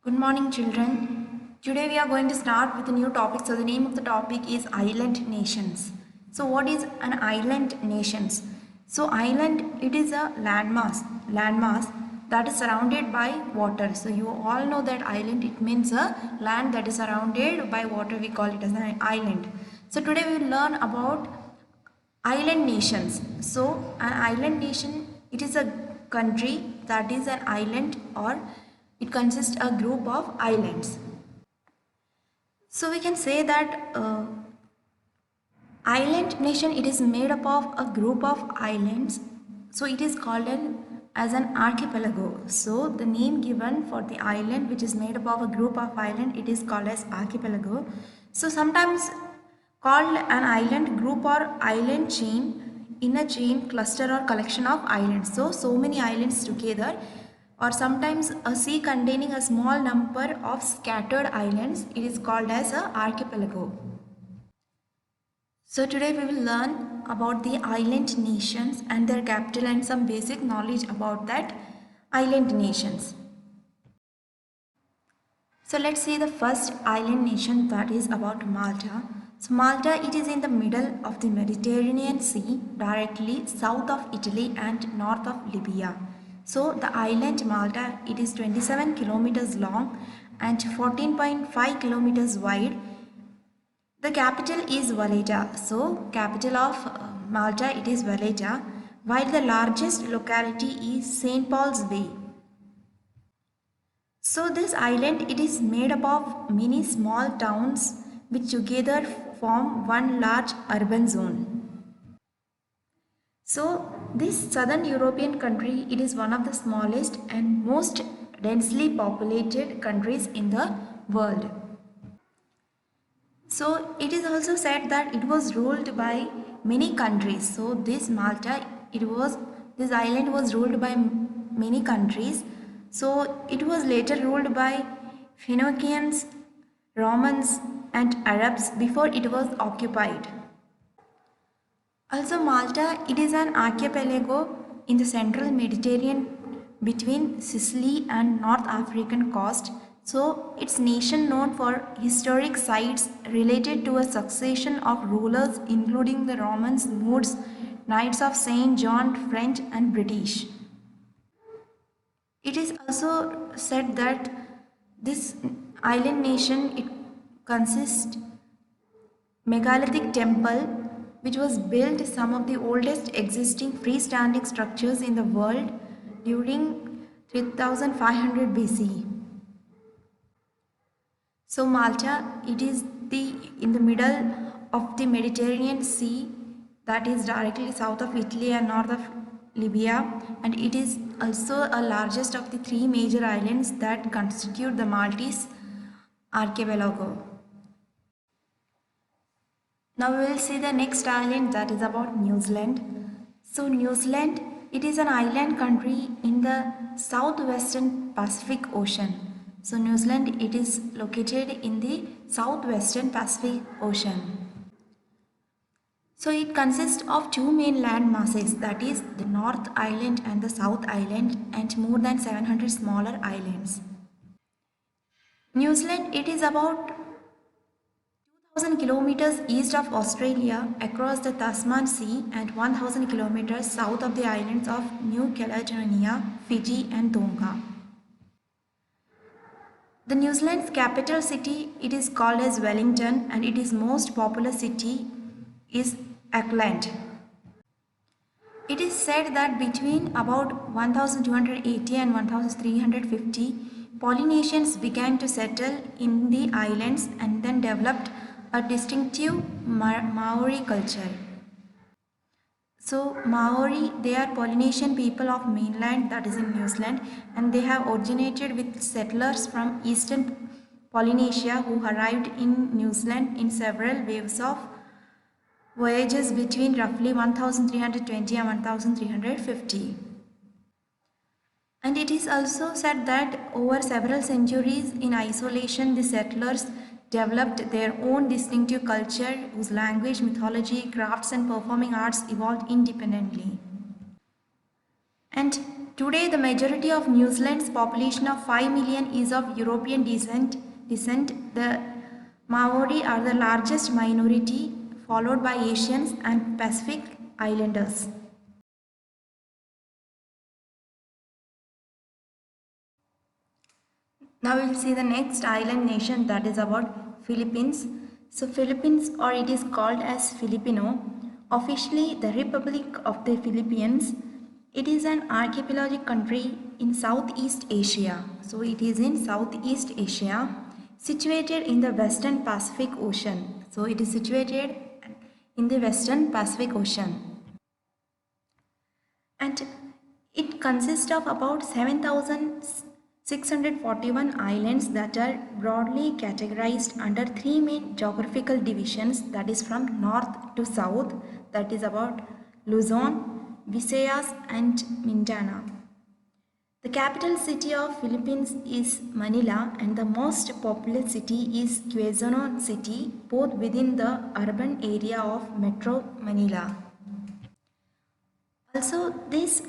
Good morning, children. Today we are going to start with a new topic. So the name of the topic is island nations. So what is an island nations? So island, it is a landmass that is surrounded by water. So you all know that island, it means a land that is surrounded by water. We call it as an island. So today we will learn about island nations. So an island nation, it is a country that is an island, or it consists a group of islands. So we can say that island nation, it is made up of a group of islands. So it is called as an archipelago. So the name given for the island which is made up of a group of island, it is called as archipelago. So sometimes called an island group or island chain, in a chain, cluster or collection of islands. So many islands together, or sometimes a sea containing a small number of scattered islands, it is called as a archipelago. So today we will learn about the island nations and their capital and some basic knowledge about that island nations. So let's see the first island nation, that is about Malta. So Malta, it is in the middle of the Mediterranean Sea, directly south of Italy and north of Libya. So the island Malta, it is 27 kilometers long and 14.5 kilometers wide. The capital is Valletta. So capital of Malta, it is Valletta, while the largest locality is St. Paul's Bay. So this island, it is made up of many small towns which together form one large urban zone. So this southern European country, it is one of the smallest and most densely populated countries in the world. So it is also said that it was ruled by many countries. So this Malta, this island was ruled by many countries. So it was later ruled by Phoenicians, Romans and Arabs before it was occupied. Also Malta, it is an archipelago in the central Mediterranean between Sicily and North African coast. So its nation known for historic sites related to a succession of rulers including the Romans, Moods, Knights of St. John, French and British. It is also said that this island nation, it consists megalithic temple which was built some of the oldest existing freestanding structures in the world during 3500 BC. So Malta, it is in the middle of the Mediterranean Sea, that is directly south of Italy and north of Libya, and it is also a largest of the three major islands that constitute the Maltese archipelago. Now we will see the next island, that is about New Zealand. So New Zealand, it is an island country in the southwestern Pacific Ocean. So New Zealand, it is located in the southwestern Pacific Ocean. So it consists of two main land masses, that is the North Island and the South Island, and more than 700 smaller islands. New Zealand, it is about 2,000 kilometers east of Australia across the Tasman Sea and 1,000 kilometers south of the islands of New Caledonia, Fiji and Tonga. The New Zealand's capital city, it is called as Wellington, and its most populous city is Auckland. It is said that between about 1280 and 1350, Polynesians began to settle in the islands and then developed a distinctive Maori culture. So Maori, they are Polynesian people of mainland, that is in New Zealand, and they have originated with settlers from eastern Polynesia who arrived in New Zealand in several waves of voyages between roughly 1320 and 1350. And it is also said that over several centuries in isolation, the settlers developed their own distinctive culture whose language, mythology, crafts and performing arts evolved independently. And today the majority of New Zealand's population of 5 million is of European descent. The Maori are the largest minority, followed by Asians and Pacific Islanders. Now we will see the next island nation, that is about Philippines. So Philippines, or it is called as Filipino, officially the Republic of the Philippines. It is an archipelagic country in Southeast Asia. So it is in Southeast Asia, situated in the Western Pacific Ocean. So it is situated in the Western Pacific Ocean. And it consists of about 7,641 islands that are broadly categorized under three main geographical divisions, that is from north to south, that is about Luzon, Visayas and Mindanao. The capital city of Philippines is Manila and the most populous city is Quezon City, both within the urban area of Metro Manila. Also, this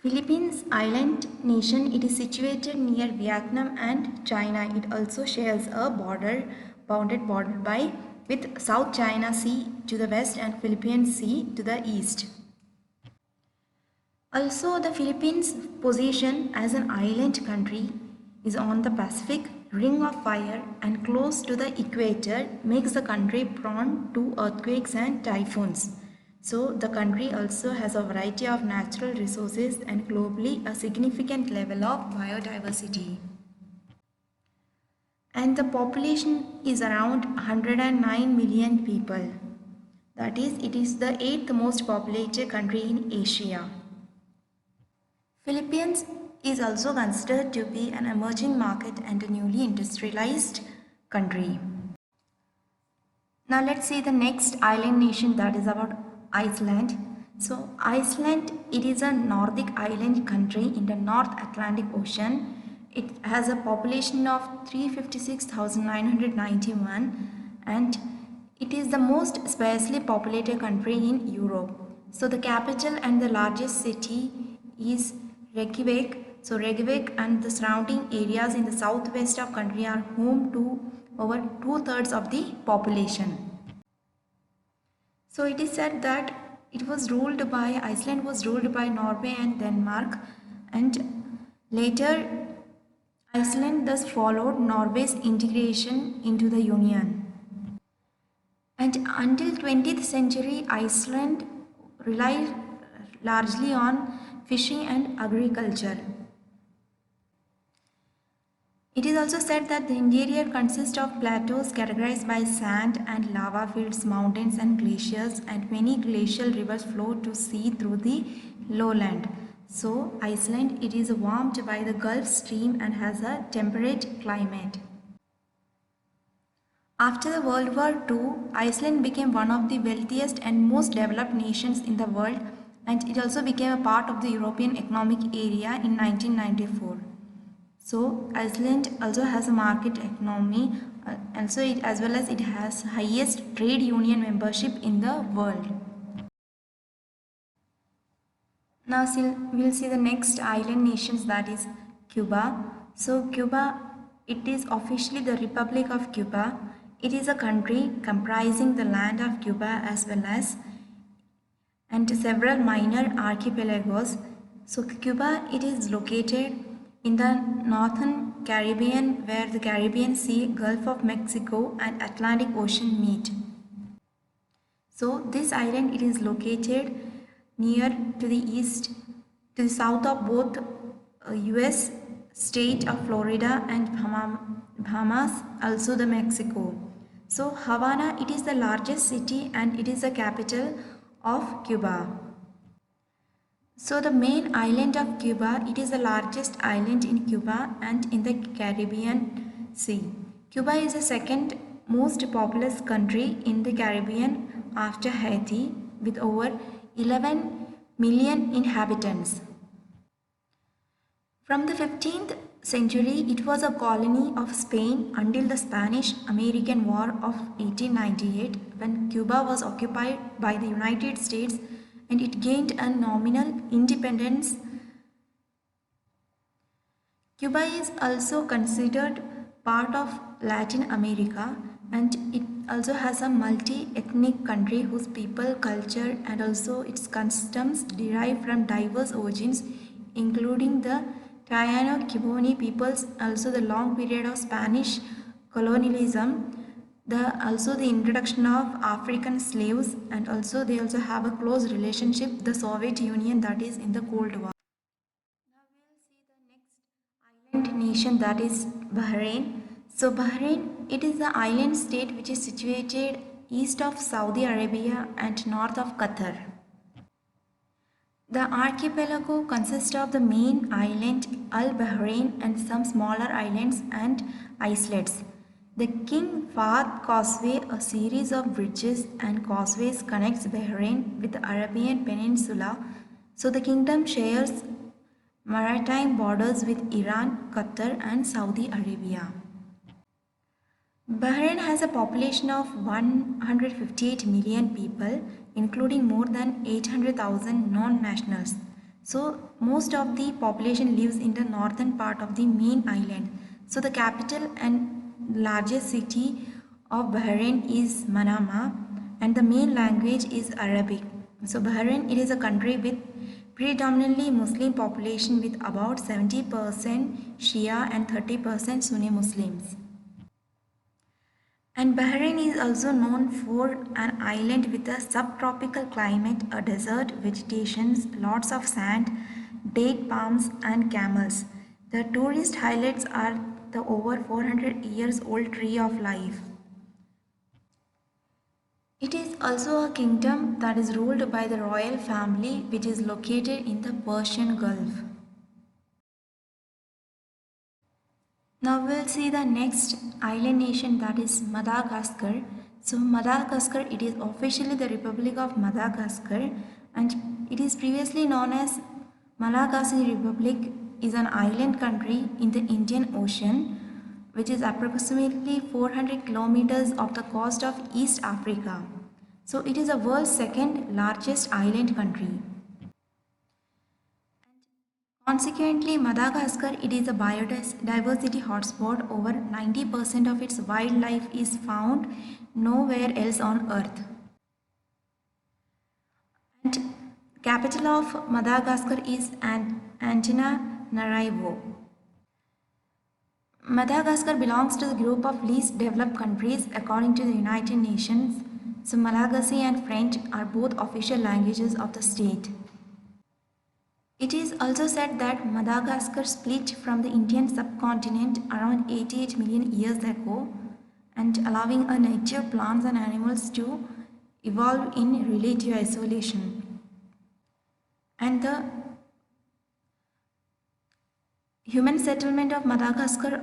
Philippines island nation, it is situated near Vietnam and China. It also shares a bounded border by with South China Sea to the west and Philippine Sea to the east. Also, the Philippines' position as an island country is on the Pacific Ring of Fire and close to the equator makes the country prone to earthquakes and typhoons. So, the country also has a variety of natural resources and globally a significant level of biodiversity. And the population is around 109 million people. That is, it is the 8th most populated country in Asia. Philippines is also considered to be an emerging market and a newly industrialized country. Now let's see the next island nation, that is about Iceland. So Iceland, it is a Nordic island country in the North Atlantic Ocean. It has a population of 356,991 and it is the most sparsely populated country in Europe. So the capital and the largest city is Reykjavik. So Reykjavik and the surrounding areas in the southwest of country are home to over 2/3 of the population. So it is said that Iceland was ruled by Norway and Denmark, and later Iceland thus followed Norway's integration into the Union. And until 20th century, Iceland relied largely on fishing and agriculture. It is also said that the interior consists of plateaus categorized by sand and lava fields, mountains and glaciers, and many glacial rivers flow to sea through the lowland. So Iceland, it is warmed by the Gulf Stream and has a temperate climate. After the World War II, Iceland became one of the wealthiest and most developed nations in the world, and it also became a part of the European Economic Area in 1994. So Iceland also has a market economy, as well as it has highest trade union membership in the world. Now we'll see the next island nations, that is Cuba. So Cuba, it is officially the Republic of Cuba. It is a country comprising the land of Cuba as well as and several minor archipelagos. So Cuba, it is located in the northern Caribbean where the Caribbean Sea, Gulf of Mexico and Atlantic Ocean meet. So this island, it is located near to the east, to the south of both US state of Florida and Bahamas, also the Mexico. So Havana, it is the largest city and it is the capital of Cuba. So the main island of Cuba, it is the largest island in Cuba and in the Caribbean Sea. Cuba is the second most populous country in the Caribbean after Haiti with over 11 million inhabitants. From the 15th century, it was a colony of Spain until the Spanish-American War of 1898 when Cuba was occupied by the United States and it gained a nominal independence Cuba is also considered part of Latin America, and it also has a multi-ethnic country whose people, culture and also its customs derive from diverse origins, including the Taino-Cubone peoples, also the long period of Spanish colonialism, also the introduction of African slaves, and also they also have a close relationship with the Soviet Union, that is in the Cold War. Now we will see the next island nation, that is Bahrain. So Bahrain, it is the island state which is situated east of Saudi Arabia and north of Qatar. The archipelago consists of the main island Al Bahrain and some smaller islands and islets. The King Fahd Causeway, a series of bridges and causeways, connects Bahrain with the Arabian Peninsula. So the kingdom shares maritime borders with Iran, Qatar and Saudi Arabia. Bahrain has a population of 158 million people, including more than 800,000 non-nationals. So most of the population lives in the northern part of the main island. So the capital and largest city of Bahrain is Manama, and the main language is Arabic. So Bahrain, it is a country with predominantly Muslim population with about 70% Shia and 30% Sunni Muslims. And Bahrain is also known for an island with a subtropical climate, a desert, vegetations, lots of sand, date palms and camels. The tourist highlights are the over 400 years old tree of life. It is also a kingdom that is ruled by the royal family, which is located in the Persian Gulf. Now we'll see the next island nation, that is Madagascar. So Madagascar, it is officially the Republic of Madagascar, and it is previously known as Malagasy Republic, is an island country in the Indian Ocean, which is approximately 400 kilometers off the coast of East Africa. So it is the world's second largest island country. Consequently, Madagascar, it is a biodiversity hotspot. Over 90% of its wildlife is found nowhere else on earth. And capital of Madagascar is Antananarivo. Madagascar belongs to the group of least developed countries according to the United Nations. So Malagasy and French are both official languages of the state. It is also said that Madagascar split from the Indian subcontinent around 88 million years ago, and allowing a native plants and animals to evolve in relative isolation. And the human settlement of Madagascar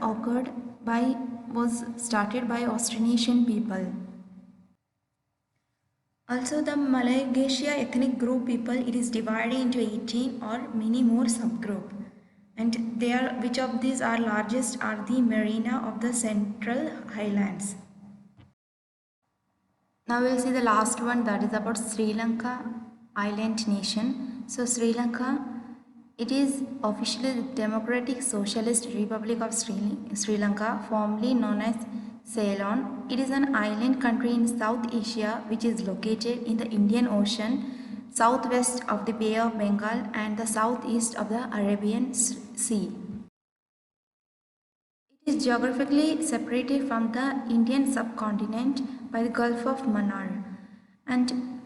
was started by Austronesian people. Also, the Malagasy ethnic group people, it is divided into 18 or many more subgroup, and which of these are largest are the Merina of the Central Highlands. Now we will see the last one, that is about Sri Lanka island nation. So Sri Lanka, it is officially the Democratic Socialist Republic of Sri Lanka, formerly known as Ceylon. It is an island country in South Asia which is located in the Indian Ocean, southwest of the Bay of Bengal and the southeast of the Arabian Sea. It is geographically separated from the Indian subcontinent by the Gulf of Mannar, and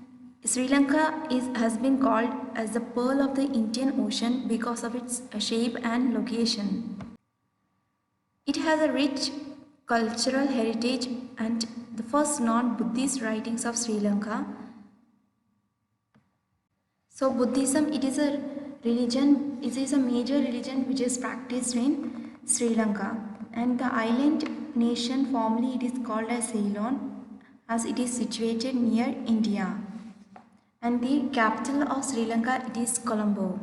Sri Lanka has been called as the pearl of the Indian Ocean because of its shape and location. It has a rich cultural heritage and the first non-Buddhist writings of Sri Lanka. So Buddhism, it is a religion, it is a major religion which is practiced in Sri Lanka, and the island nation formerly it is called as Ceylon, as it is situated near India, and the capital of Sri Lanka, it is Colombo.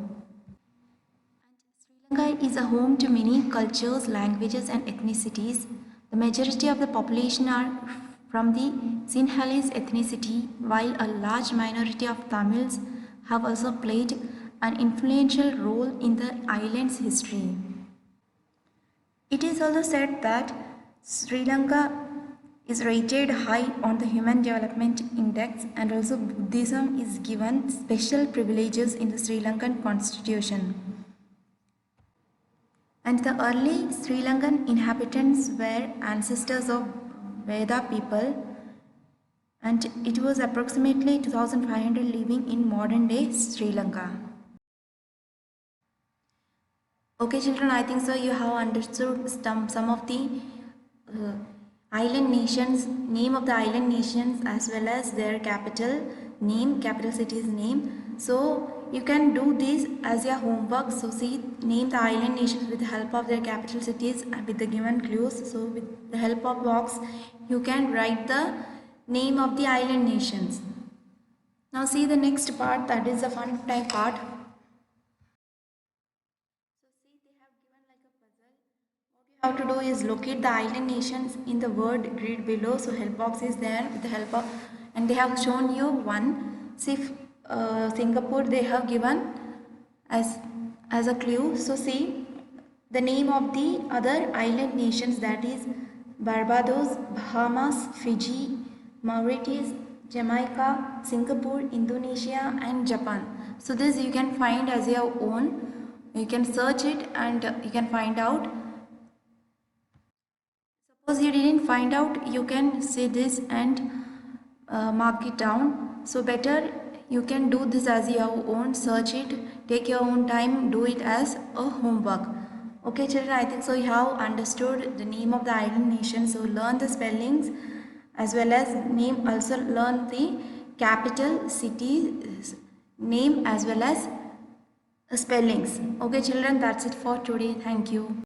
Sri Lanka is a home to many cultures, languages and ethnicities. The majority of the population are from the Sinhalese ethnicity, while a large minority of Tamils have also played an influential role in the island's history. It is also said that Sri Lanka is rated high on the Human Development Index, and also Buddhism is given special privileges in the Sri Lankan constitution. And the early Sri Lankan inhabitants were ancestors of Veda people, and it was approximately 2500 living in modern day Sri Lanka. Okay children, I think so you have understood some of the island nations, name of the island nations as well as their capital name, capital cities name. So you can do this as your homework. So see, name the island nations with the help of their capital cities and with the given clues. So with the help of box, you can write the name of the island nations. Now see the next part, that is the fun time part. How to do is locate the island nations in the word grid below. So help box is there with the help of, and they have shown you one. See Singapore they have given as a clue. So see the name of the other island nations, that is Barbados, Bahamas, Fiji, Mauritius, Jamaica, Singapore, Indonesia and Japan. So this you can find as your own. You can search it and you can find out. Suppose you didn't find out, you can say this and mark it down. So better you can do this as your own, search it, take your own time, do it as a homework. Okay children, I think so you have understood the name of the island nation. So learn the spellings as well as name, also learn the capital cities name as well as spellings. Okay children, that's it for today. Thank you.